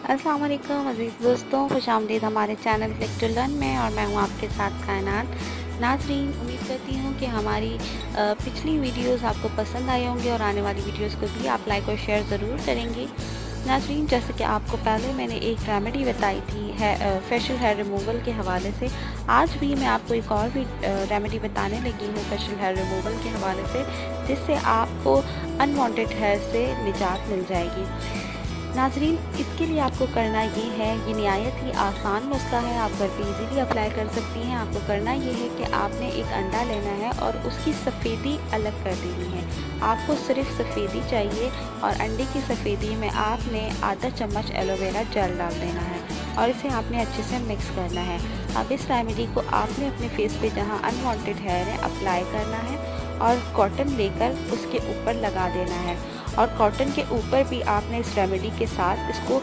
अस्सलाम वालेकुम अज़ीज़ दोस्तों, खुशामदीद हमारे चैनल क्लिक टू लर्न में। और मैं हूँ आपके साथ कायनात। नाज़रीन, उम्मीद करती हूँ कि हमारी पिछली वीडियोस आपको पसंद आए होंगे और आने वाली वीडियोस को भी आप लाइक और शेयर ज़रूर करेंगे। नाज़रीन, जैसे कि आपको पहले मैंने एक रेमेडी बताई थी फेशियल हेयर रिमूवल के हवाले से, आज भी मैं आपको एक और भी रेमेडी बताने लगी हूँ फेशियल हेयर रिमूवल के हवाले से, जिससे आपको अनवांटेड हेयर से निजात मिल जाएगी। नाजरीन, इसके लिए आपको करना ये है, ये निहायत ही आसान नुस्खा है, आप घर पे इजीली अप्लाई कर सकती हैं। आपको करना ये है कि आपने एक अंडा लेना है और उसकी सफ़ेदी अलग कर देनी है। आपको सिर्फ सफ़ेदी चाहिए और अंडे की सफ़ेदी में आपने आधा चम्मच एलोवेरा जेल डाल देना है और इसे आपने अच्छे से मिक्स करना है। अब इस रेमेडी को आपने अपने फेस पे जहाँ अनवांटेड हेयर है अप्लाई करना है और कॉटन लेकर उसके ऊपर लगा देना है। और कॉटन के ऊपर भी आपने इस रेमेडी के साथ इसको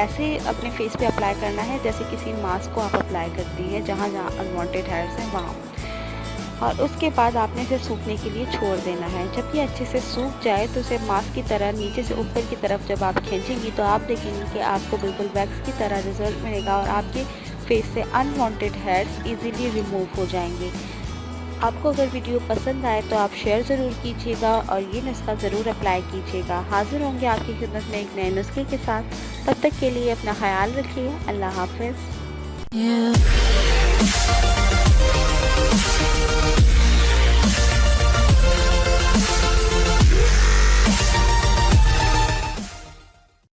ऐसे अपने फेस पे अप्लाई करना है जैसे किसी मास्क को आप अप्लाई करती हैं जहाँ जहाँ अनवांटेड हेयर्स हैं वहाँ। और उसके बाद आपने इसे सूखने के लिए छोड़ देना है। जब ये अच्छे से सूख जाए तो इसे मास्क की तरह नीचे से ऊपर की तरफ जब आप खींचेंगी तो आप देखेंगे कि आपको बिल्कुल वैक्स की तरह रिजल्ट मिलेगा और आपके फेस से अनवांटेड हेयर्स इजीली रिमूव हो जाएंगे। आपको अगर वीडियो पसंद आए तो आप शेयर ज़रूर कीजिएगा और ये नुस्खा ज़रूर अप्लाई कीजिएगा। हाज़िर होंगे आपकी खिदमत में एक नए नुस्खे के साथ। तब तक के लिए अपना ख्याल रखिए। अल्लाह हाफ़िज़।